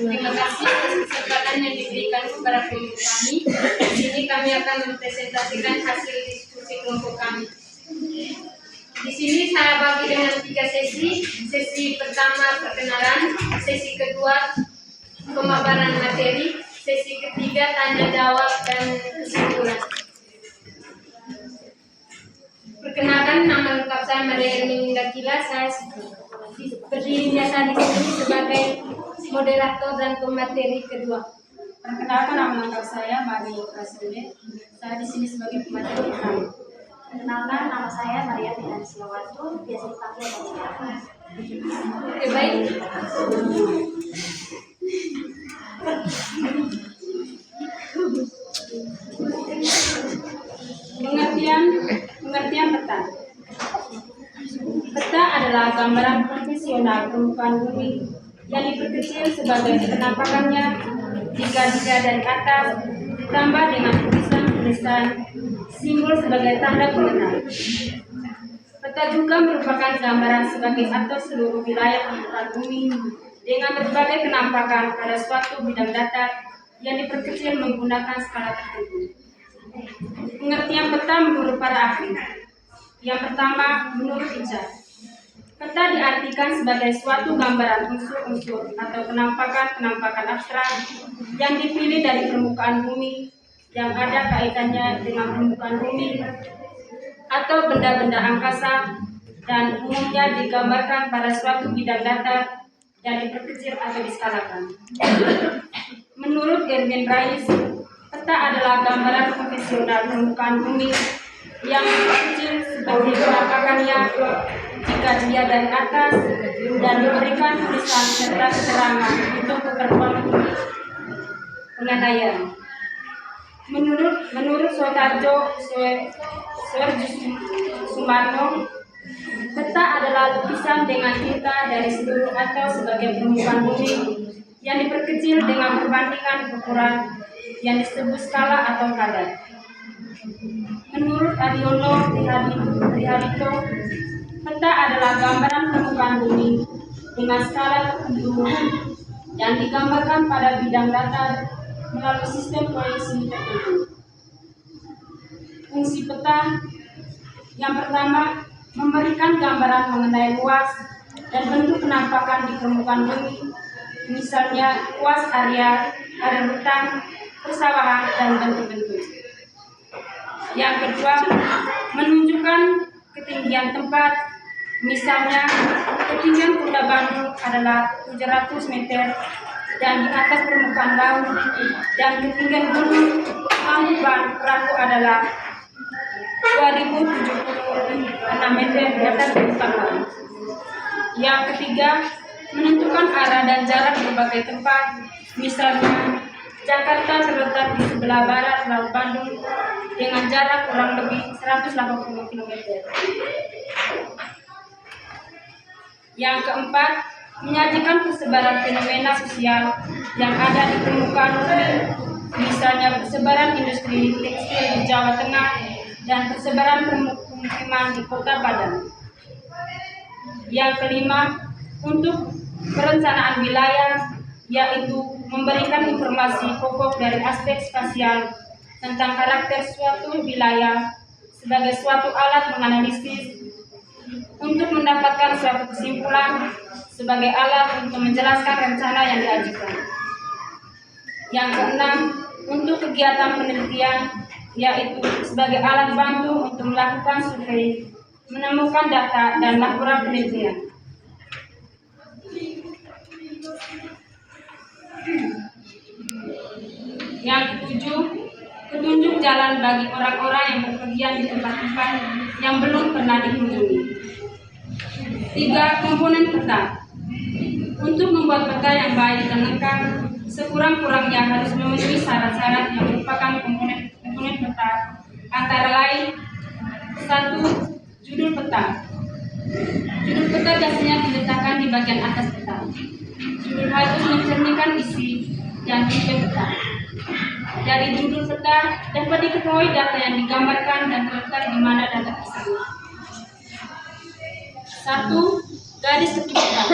Terima kasih atas kesempatan yang diberikan kepada kelompok kami. Di sini kami akan mempresentasikan hasil diskusi kelompok kami. Di sini saya bagi dengan 3 sesi. Sesi pertama perkenalan, sesi kedua pemaparan materi, sesi ketiga tanya jawab dan kesimpulan. Perkenalkan, nama lengkap saya Maria Ermininda Kila. Saya berdiri biasa di sini sebagai moderator dan pemateri kedua. Perkenalkan, nama lengkap saya Maria Prasede. Saya di sini sebagai pemateri pertama. Perkenalkan, nama saya Maria Fidan Silawatu, biasa dipanggil Maria. Oke, baik. Pengertian peta. Peta adalah gambaran profesional permukaan bumi yang diperkecil sebagai penampakannya jika dari atas ditambah dengan tulisan-tulisan simbol sebagai tanda pengenal. Peta juga merupakan gambaran sebagai atau seluruh wilayah permukaan bumi dengan berbagai penampakan pada suatu bidang datar yang diperkecil menggunakan skala tertentu. Pengertian peta menurut para ahli. Yang pertama, menurut Richard, peta diartikan sebagai suatu gambaran unsur-unsur atau penampakan-penampakan abstrak yang dipilih dari permukaan bumi yang ada kaitannya dengan permukaan bumi atau benda-benda angkasa dan umumnya digambarkan pada suatu bidang datar yang diperkecil atau diskalakan. Menurut Erwin Rais, peta adalah gambaran profesional permukaan bumi yang kecil sebagai penampakannya jika dia dari atas dan diberikan tulisan serta keterangan untuk keperluan pengandaian. Menurut Soetarjo Sumarno, peta adalah lukisan dengan tinta dari seluruh atau sebagai permukaan bumi yang diperkecil dengan perbandingan ukuran yang disebut skala atau kadar. Menurut Adiono Rihadito, peta adalah gambaran permukaan bumi dengan skala tertentu yang digambarkan pada bidang datar melalui sistem proyeksi tertentu. Fungsi peta yang pertama, memberikan gambaran mengenai luas dan bentuk penampakan di permukaan bumi, misalnya luas area hutan, persawahan, dan bentuk-bentuk. Yang kedua, menunjukkan ketinggian tempat, misalnya ketinggian Kota Bandung adalah 700 meter dan di atas permukaan laut, dan ketinggian Gunung Tangkuban Perahu adalah 2076 meter di atas permukaan laut. Yang ketiga, menentukan arah dan jarak berbagai tempat, misalnya Jakarta terletak di sebelah barat Laut Bandung dengan jarak kurang lebih 180 km. Yang keempat, menyajikan persebaran fenomena sosial yang ada di permukaan bumi, misalnya persebaran industri tekstil di Jawa Tengah dan persebaran pemukiman di Kota Padang. Yang kelima, untuk perencanaan wilayah, yaitu memberikan informasi pokok dari aspek spasial tentang karakter suatu wilayah sebagai suatu alat menganalisis untuk mendapatkan suatu kesimpulan sebagai alat untuk menjelaskan rencana yang diajukan. Yang keenam, untuk kegiatan penelitian, yaitu sebagai alat bantu untuk melakukan survei, menemukan data dan laporan penelitian. Yang ketujuh, petunjuk jalan bagi orang-orang yang berpergian di tempat-tempat yang belum pernah dikunjungi. 3. Komponen peta. Untuk membuat peta yang baik dan lengkap, sekurang-kurangnya harus memenuhi syarat-syarat yang merupakan komponen peta, antara lain: 1. Judul peta. Judul peta biasanya diletakkan di bagian atas peta. Judul harus mencerminkan isi dan tipe peta. Dari judul peta dapat diketahui data yang digambarkan dan terletak di mana data tersebut. 1. Garis tepi peta.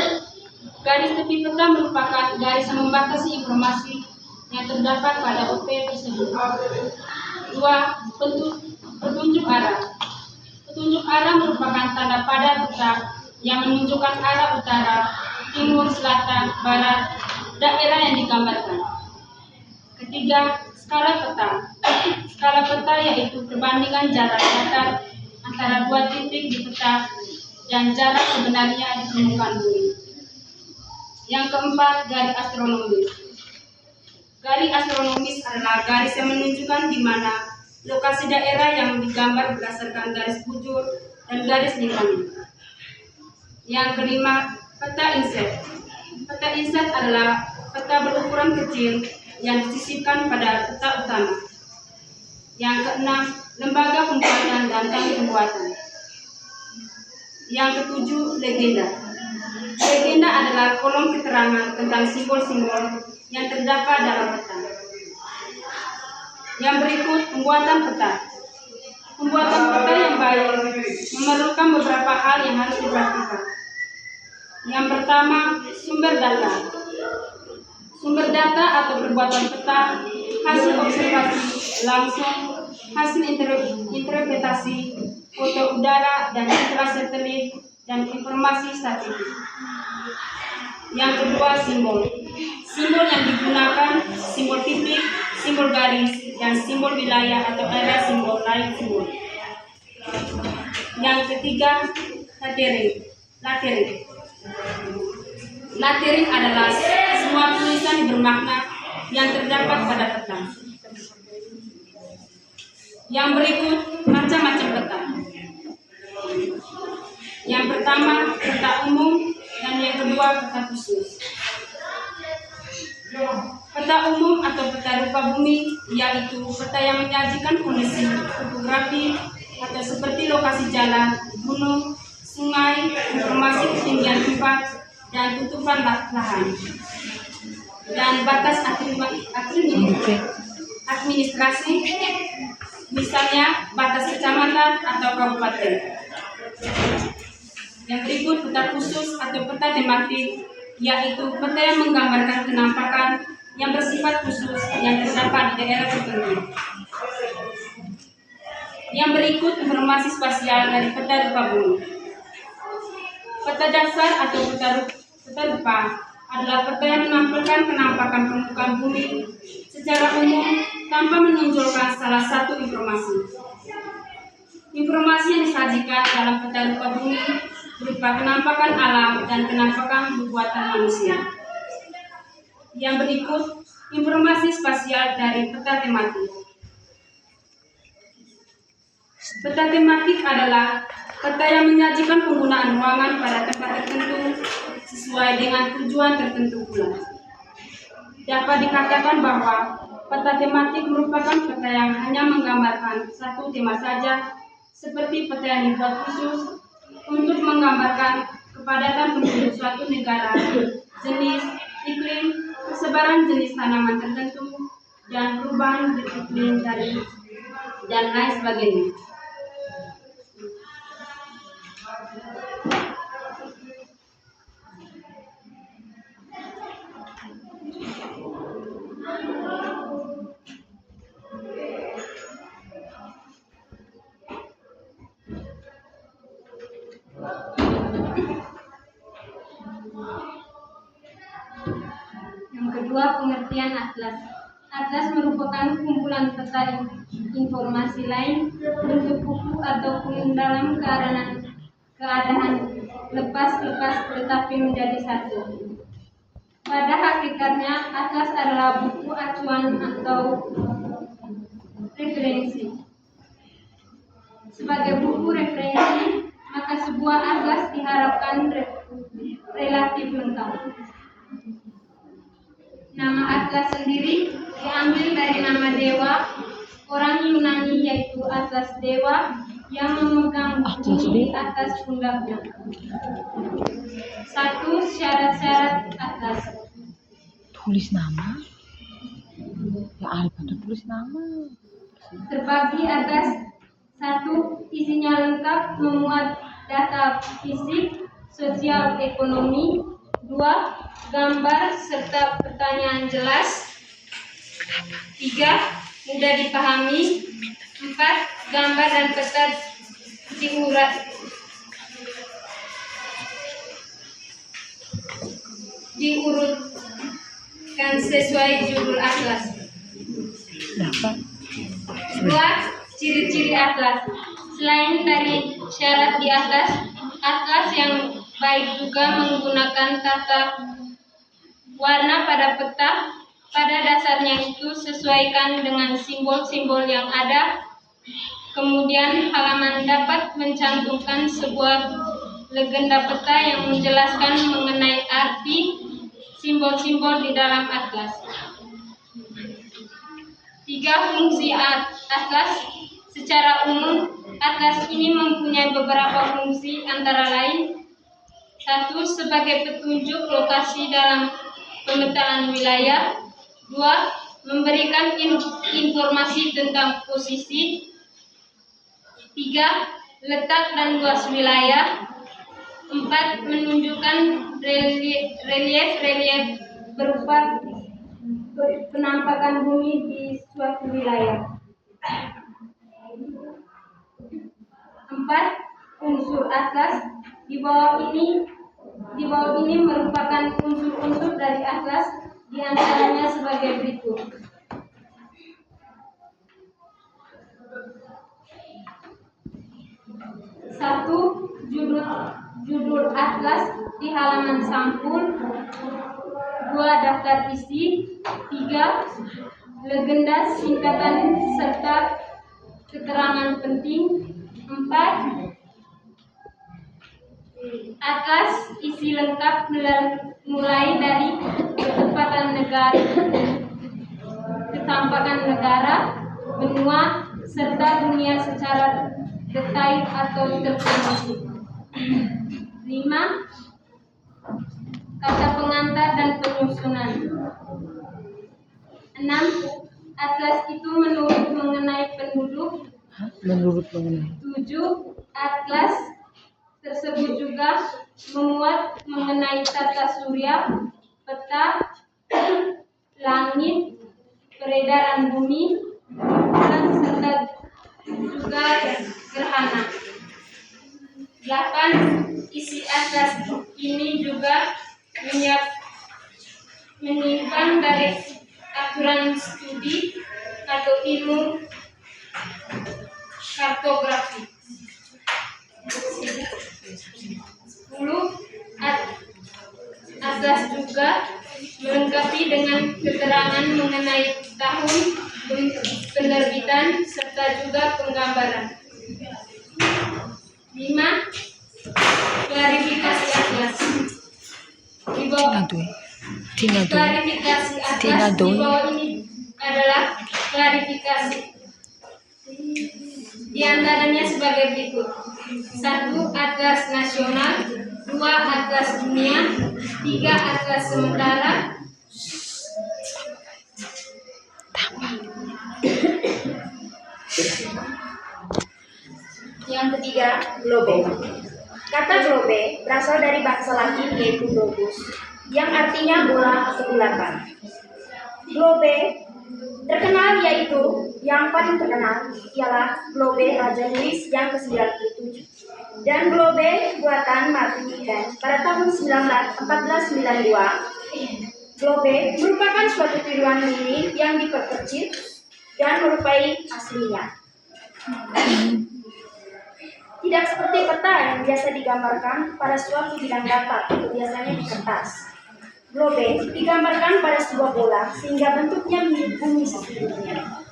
Garis tepi peta merupakan garis yang membatasi informasi yang terdapat pada OP tersebut. 2. Petunjuk arah. Petunjuk arah merupakan tanda pada peta yang menunjukkan arah utara, timur, selatan, barat, daerah yang digambarkan. Ketiga, skala peta. Skala peta yaitu perbandingan jarak datar antara dua titik di peta dan jarak sebenarnya di permukaan bumi. Yang keempat, garis astronomis. Garis astronomis adalah garis yang menunjukkan di mana lokasi daerah yang digambar berdasarkan garis bujur dan garis lingkaran. Yang kelima, peta inset. Peta inset adalah peta berukuran kecil yang disisipkan pada peta utama. Yang keenam, lembaga pembuatan dan kami pembuatan. Yang ketujuh, legenda. Legenda adalah kolom keterangan tentang simbol-simbol yang terdapat dalam peta. Yang berikut, pembuatan peta. Pembuatan peta yang baik memerlukan beberapa hal yang harus diperhatikan. Yang pertama, sumber data. Sumber data atau perbuatan peta hasil observasi langsung, hasil interpretasi, foto udara dan citra satelit, dan informasi statistik. Yang kedua, simbol. Simbol yang digunakan, simbol titik, simbol garis, dan simbol wilayah atau area simbol lain simbol. Yang ketiga, lettering. Lettering adalah semua tulisan bermakna yang terdapat pada peta. Yang berikut, macam-macam peta. Yang pertama, peta umum, dan yang kedua, peta khusus. Peta umum atau peta rupa bumi yaitu peta yang menyajikan kondisi topografi atau seperti lokasi jalan, gunung, sungai, informasi ketinggian tempat, dan tutupan lahan, dan batas administrasi, misalnya batas kecamatan atau kabupaten. Yang berikut, peta khusus atau peta tematik, yaitu peta yang menggambarkan penampakan yang bersifat khusus yang terdapat di daerah tertentu. Yang berikut, informasi spasial dari peta rupa bumi. Peta dasar atau peta rupa adalah peta yang menampilkan penampakan permukaan bumi secara umum tanpa menonjolkan salah satu informasi. Informasi yang disajikan dalam peta rupa bumi berupa penampakan alam dan penampakan buatan manusia. Yang berikut, informasi spasial dari peta tematik. Peta tematik adalah peta yang menyajikan penggunaan ruangan pada tempat tertentu sesuai dengan tujuan tertentu pula. Dapat dikatakan bahwa peta tematik merupakan peta yang hanya menggambarkan satu tema saja, seperti peta yang dibuat khusus untuk menggambarkan kepadatan penduduk suatu negara, jenis, iklim, persebaran jenis tanaman tertentu, dan perubahan iklim dan lain sebagainya. Yang kedua, pengertian atlas. Atlas merupakan kumpulan peta informasi lain bentuk buku ataupun dalam keadaan lepas tetapi menjadi satu. Pada hakikatnya, atlas adalah buku acuan atau referensi. Sebagai buku referensi, maka sebuah atlas diharapkan relatif lengkap. Nama atlas sendiri diambil dari nama dewa orang Yunani, yaitu Atlas dewa yang memegang bumi di atas pundaknya. 1. Syarat-syarat atlas. Tulis nama. Ya Alfa tulis nama. Terbagi atas 1. Isinya lengkap, memuat data fisik, sosial, ekonomi. 2. gambar serta pertanyaan jelas. 3. Mudah dipahami. 4. Gambar dan peta diurutkan sesuai judul atlas. Dapat. 2. Ciri-ciri atlas. Selain dari syarat di atas, atlas yang baik juga menggunakan tata warna pada peta. Pada dasarnya itu sesuaikan dengan simbol-simbol yang ada. Kemudian halaman dapat mencantumkan sebuah legenda peta yang menjelaskan mengenai arti simbol-simbol di dalam atlas. 3. Fungsi atlas. Secara umum, atlas ini mempunyai beberapa fungsi, antara lain: 1. Sebagai petunjuk lokasi dalam pemetaan wilayah. 2. Memberikan informasi tentang posisi. 3. Letak dan luas wilayah. 4. Menunjukkan relief berupa penampakan bumi di suatu wilayah. 4. Unsur atlas. Di bawah ini merupakan unsur-unsur dari atlas, di antaranya sebagai berikut. 1. Judul atlas di halaman sampul. 2. Daftar isi. 3. Legenda singkatan serta keterangan penting. 4. Atlas isi lengkap mulai dari ketempatan negara, ketampakan negara, benua, serta dunia secara detail atau terperinci. 5. Kata pengantar dan penyusunan. 6. Atlas itu menurut mengenai penduduk. 7. Atlas tersebut juga memuat mengenai tata surya, peta, langit, peredaran bumi, dan serta juga gerhana. 8. Isi atlas ini juga menyimpan dari aturan studi atau ilmu kartografi. 10. Atlas juga melengkapi dengan keterangan mengenai tahun penerbitan serta juga penggambaran. 5. Klarifikasi atlas. Di bawah klarifikasi atlas di bawah ini adalah klarifikasi. Di antaranya sebagai berikut: 1. Atlas nasional. 2. Atlas dunia. 3. Atlas sementara. Yang ketiga, globe. Kata globe berasal dari bahasa Latin yaitu globus, yang artinya bola atau bulatan. Globe terkenal yaitu yang paling terkenal ialah globe Raja Louis yang ke-97 dan globe buatan Martin Eden pada tahun 1492. Globe merupakan suatu tiruan mini yang diperkecil dan menyerupai aslinya. Tidak seperti peta yang biasa digambarkan pada suatu bidang data, biasanya di kertas. Globe digambarkan pada sebuah bola sehingga bentuknya mirip bumi sesungguhnya.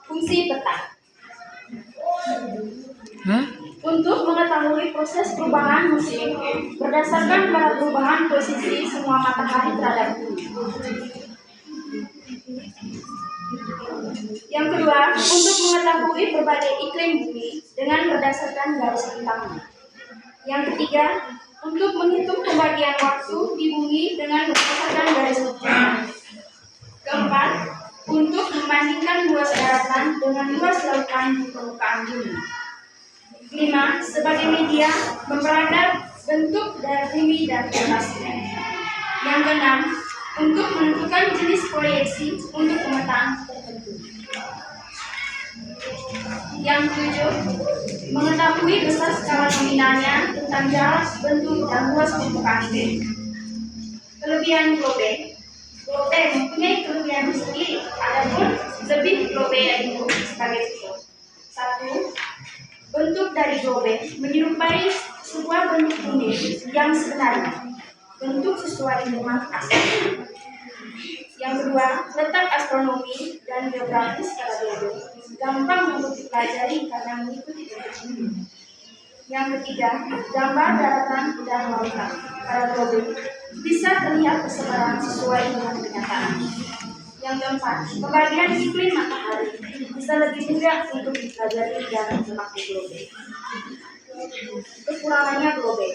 Fungsi peta. Untuk mengetahui proses perubahan musim berdasarkan pada perubahan posisi semua matahari terhadap bumi. Yang kedua, untuk mengetahui berbagai iklim bumi dengan berdasarkan garis bintang. Yang ketiga, untuk menghitung pembagian waktu di bumi dengan berdasarkan garis bintang. Keempat, untuk membandingkan luas daratan dengan luas lautan di permukaan bumi. 5. Sebagai media bentuk dari bumi dan atasnya. Yang keenam, untuk menentukan jenis proyeksi untuk pemetaan tertentu. Yang ketujuh, mengetahui besar skala nominalnya tentang jarak, bentuk, dan luas permukaan bumi. Kelebihan globe. Globe mempunyai kelebihan sendiri, adapun lebih globe yaitu sebagai berikut. 1. Bentuk dari globe menyerupai sebuah bentuk bumi yang sebenarnya, bentuk sesuai dengan asli. Yang kedua, letak astronomi dan geografis pada globe gampang untuk dipelajari karena mengikuti bentuk bumi. Yang ketiga, gambar daratan dan lautan pada globe bisa terlihat persebaran sesuai dengan kenyataan. Yang keempat, pembagian iklim matahari bisa lebih mudah untuk dipelajari dan memakai globe. Kekurangannya globe.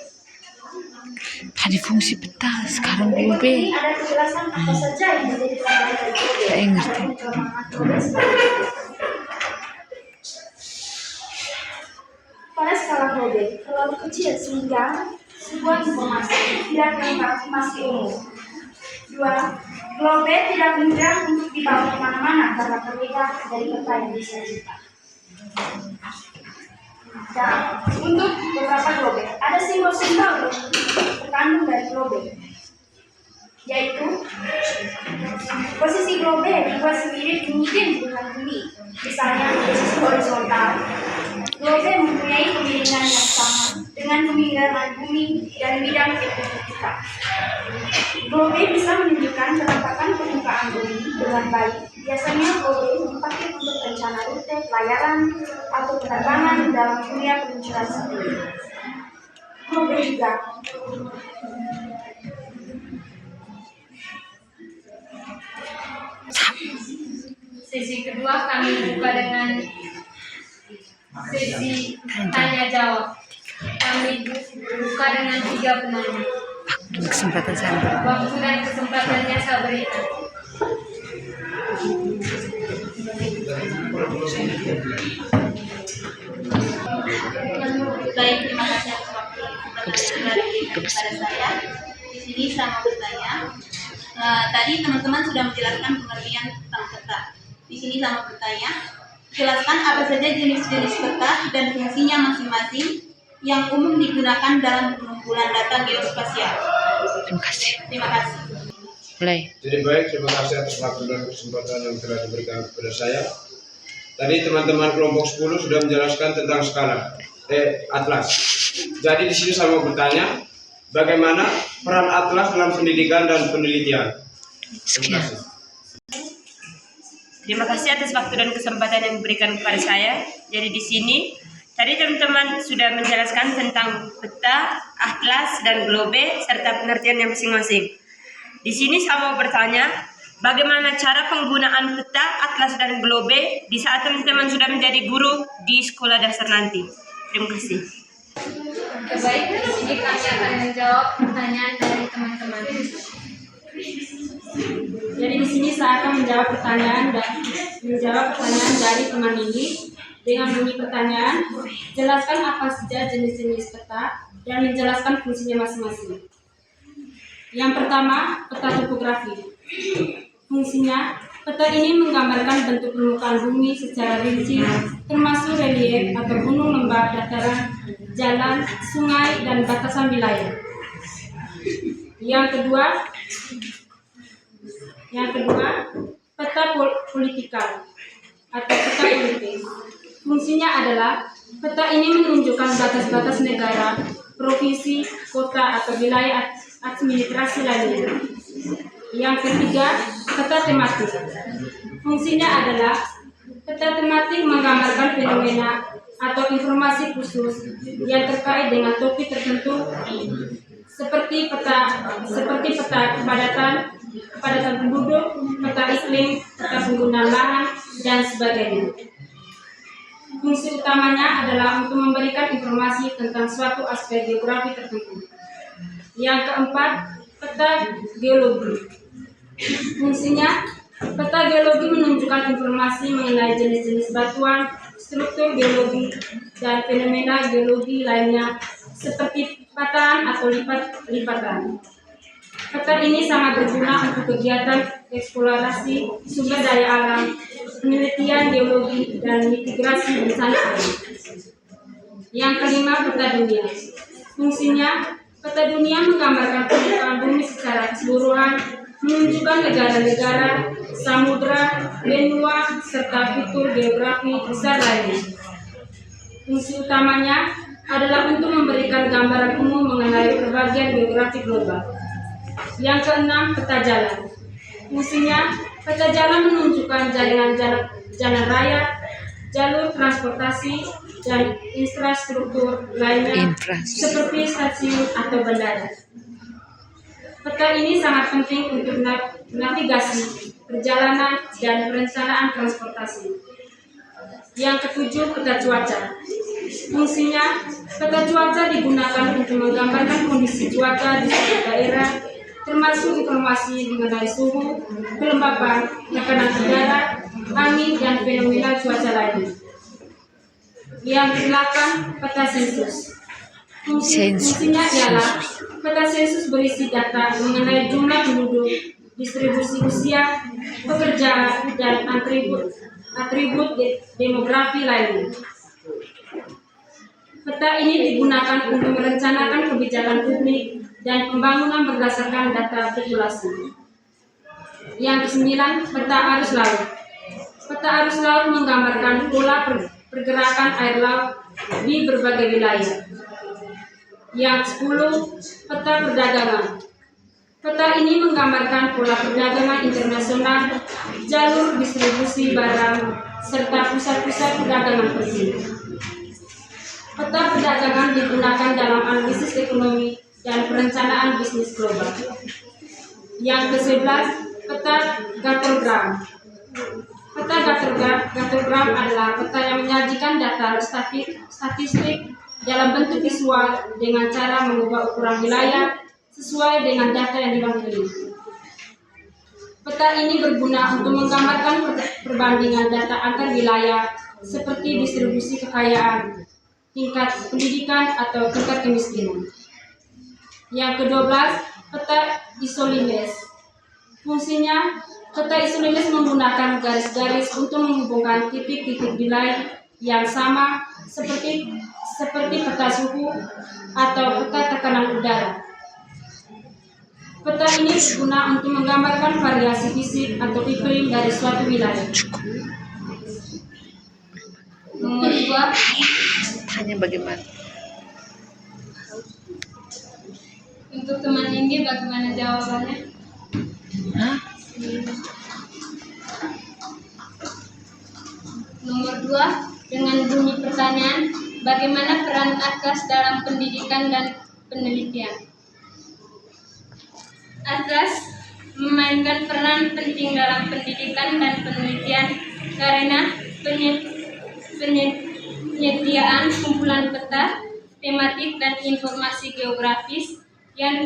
Tadi fungsi peta, sekarang Berikut globe. ini ada penjelasan apa saja yang menjadi pelajaran dari globe. Saya ngerti. Dan kelemahan globe sebagai berikut. Pada skala globe terlalu kecil sehingga sebuah informasi tidak lengkap masih umum. 2. Globe tidak mudah untuk dibawa kemana-mana karena berbeda dari peta yang disajikan. Dan untuk beberapa globe ada simbol-simbol yang terkandung dari globe, yaitu posisi globe dibuat semirip mungkin dengan bumi. Misalnya posisi horizontal, globe mempunyai kemiringan yang sama dengan kemiringan bumi dan bidang ekuilibria. Globe bisa menunjukkan kenampakan permukaan bumi dengan baik. Biasanya globe dipakai untuk rencana rute pelayaran atau penerbangan dalam dunia peluncuran satelit. Globe juga Sesi kedua kami buka dengan sesi tanya jawab. Kami buka dengan 3 penanya. Kesempatan saya. Waktu dan kesempatannya saya berikan. Baik, terima kasih atas waktu kepada saya. Di sini saya mau bertanya. Tadi teman-teman sudah menjelaskan pengertian tentang peta. Di sini saya mau bertanya, jelaskan apa saja jenis-jenis peta dan fungsinya masing-masing yang umum digunakan dalam pengumpulan data geospasial. Terima kasih. Terima kasih. Mulai. Jadi baik, terima kasih atas waktu dan kesempatan yang telah diberikan kepada saya. Tadi teman-teman kelompok 10 sudah menjelaskan tentang skala atlas. Jadi di sini saya mau bertanya, bagaimana peran atlas dalam pendidikan dan penelitian? Terima kasih. Terima kasih atas waktu dan kesempatan yang diberikan kepada saya. Jadi di sini tadi teman-teman sudah menjelaskan tentang peta, atlas, dan globe serta pengertiannya masing-masing. Di sini saya mau bertanya, bagaimana cara penggunaan peta, atlas, dan globe di saat teman-teman sudah menjadi guru di sekolah dasar nanti? Terima kasih. Baik, di sini kami akan menjawab pertanyaan dari teman-teman. Jadi di sini saya akan menjawab pertanyaan dari teman ini dengan bunyi pertanyaan, jelaskan apa saja jenis-jenis peta dan menjelaskan fungsinya masing-masing. Yang pertama, peta topografi. Fungsinya, peta ini menggambarkan bentuk permukaan bumi secara rinci, termasuk relief atau gunung, lembah, dataran, jalan, sungai, dan batasan wilayah. Yang kedua, peta politikal atau peta politik. Fungsinya adalah peta ini menunjukkan batas-batas negara, provinsi, kota, atau wilayah administrasi lainnya. Yang ketiga, peta tematik. Fungsinya adalah peta tematik menggambarkan fenomena atau informasi khusus yang terkait dengan topik tertentu seperti peta kepadatan penduduk, peta iklim, peta penggunaan lahan, dan sebagainya. Fungsi utamanya adalah untuk memberikan informasi tentang suatu aspek geografi tertentu. Yang keempat, peta geologi. Fungsinya, peta geologi menunjukkan informasi mengenai jenis-jenis batuan, struktur geologi, dan fenomena geologi lainnya seperti pataan atau lipat-lipatan. Peta ini sangat berguna untuk kegiatan eksplorasi sumber daya alam, penelitian geologi, dan mitigasi bencana alam. Yang kelima, peta dunia. Fungsinya, peta dunia menggambarkan permukaan bumi secara keseluruhan, menunjukkan negara-negara, samudra, benua, serta fitur geografi besar lainnya. Fungsi utamanya adalah untuk memberikan gambaran umum mengenai perbagian geografi global. Yang keenam, peta jalan. Fungsinya, peta jalan menunjukkan jaringan jalan raya, jalur transportasi, dan infrastruktur lainnya seperti stasiun atau bandara. Peta ini sangat penting untuk navigasi, perjalanan, dan perencanaan transportasi. Yang ketujuh, peta cuaca. Fungsinya, peta cuaca digunakan untuk menggambarkan kondisi cuaca di suatu daerah, termasuk informasi mengenai suhu, kelembapan, tekanan udara, angin, dan fenomena cuaca lainnya. Yang ke-8, peta sensus. Fungsinya ialah peta sensus berisi data mengenai jumlah penduduk, distribusi usia, pekerjaan, dan atribut demografi lainnya. Peta ini digunakan untuk merencanakan kebijakan publik dan pembangunan berdasarkan data populasi. Yang ke-9, peta arus laut. Peta arus laut menggambarkan pola pergerakan air laut di berbagai wilayah. Yang ke-10, peta perdagangan. Peta ini menggambarkan pola perdagangan internasional, jalur distribusi barang, serta pusat-pusat perdagangan penting. Peta perdagangan digunakan dalam analisis ekonomi dan perencanaan bisnis global. Yang ke-11, peta gathergram. Peta gathergram adalah peta yang menyajikan data statistik dalam bentuk visual dengan cara mengubah ukuran wilayah sesuai dengan data yang dipanggil. Peta ini berguna untuk menggambarkan perbandingan data antar wilayah seperti distribusi kekayaan, tingkat pendidikan, atau tingkat kemiskinan. Yang ke-12, peta isolinis. Fungsinya, peta isolinis menggunakan garis-garis untuk menghubungkan titik-titik wilayah yang sama seperti peta suhu atau peta tekanan udara. Peta ini berguna untuk menggambarkan variasi fisik atau iklim dari suatu wilayah. Nomor 2, Hanya bagaimana? untuk teman ini bagaimana jawabannya? Hah? Nomor 2, dengan bunyi pertanyaan, bagaimana peran Atlas dalam pendidikan dan penelitian? Atlas memainkan peran penting dalam pendidikan dan penelitian karena penyediaan kumpulan peta, tematik, dan informasi geografis yang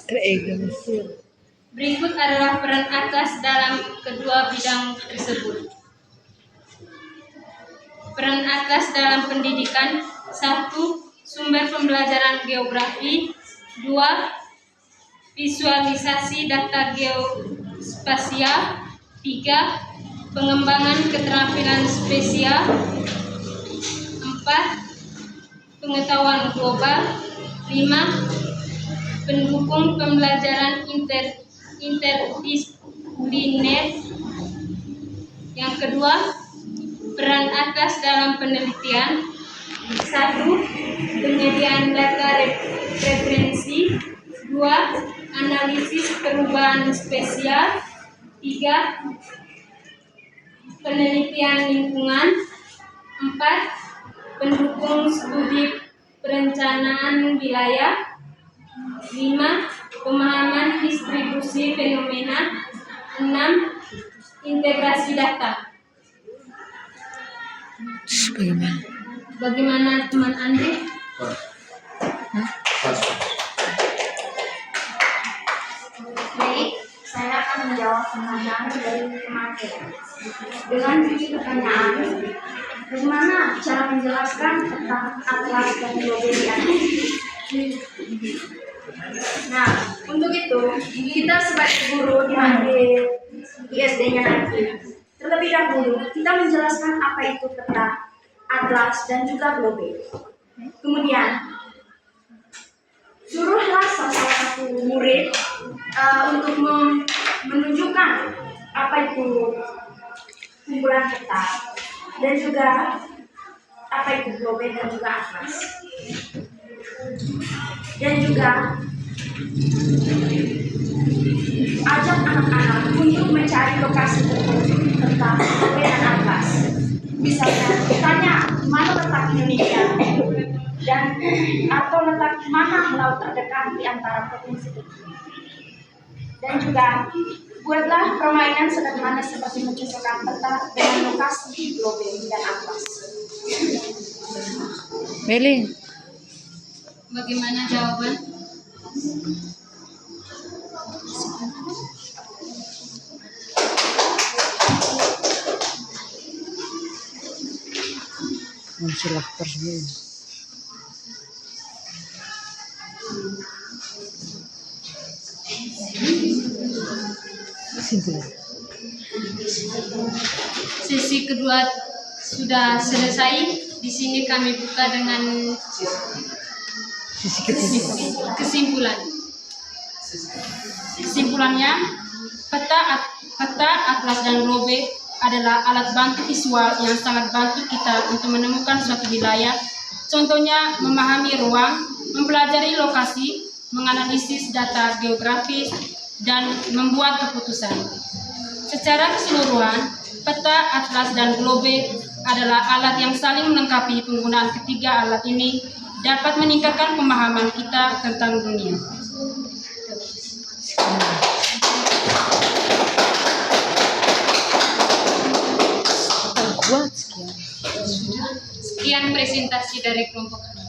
terorganisir. Berikut adalah peran Atlas dalam kedua bidang tersebut. Peran Atlas dalam pendidikan: 1. Sumber pembelajaran geografi. 2. Visualisasi data geospasial. 3. Pengembangan keterampilan spesial. 4. Pengetahuan global. 5. Pendukung pembelajaran interdisipliner. Yang kedua, peran Atlas dalam penelitian: 1. Penyediaan data referensi. 2. Analisis perubahan spesial. 3. Penelitian lingkungan. 4. Pendukung studi perencanaan wilayah. 5. Pemahaman distribusi fenomena. 6. Integrasi data. Bagaimana teman Andri? Baik, saya akan menjawab pertanyaan dari teman. Dengan bunyi pertanyaan, Bagaimana cara menjelaskan tentang atlas dan globe di atas? Nah, untuk itu kita sebagai guru di ISD-nya nanti, terlebih dahulu kita menjelaskan apa itu peta, atlas, dan juga globe. Kemudian suruhlah salah satu murid untuk menunjukkan apa itu kumpulan peta dan juga apa itu globe dan juga atlas. Dan juga ajak anak-anak untuk mencari lokasi tertentu tentang globe dan atlas. Misalnya tanya di mana letak Indonesia dan atau letak mana laut terdekat di antara provinsi itu. Dan juga buatlah permainan sederhana seperti mencocokkan peta dengan lokasi globe dan atlas. Beli. Bagaimana jawaban? Silah pergi. Simpel. Sesi kedua sudah selesai. Di sini kami buka dengan kesimpulan. Kesimpulannya, peta, atlas, dan globe adalah alat bantu visual yang sangat bantu kita untuk menemukan suatu wilayah. Contohnya, memahami ruang, mempelajari lokasi, menganalisis data geografis, dan membuat keputusan. Secara keseluruhan, peta, atlas, dan globe adalah alat yang saling melengkapi. Penggunaan ketiga alat ini dapat meningkatkan pemahaman kita tentang dunia. Kuat sekian. Sekian presentasi dari kelompok kami.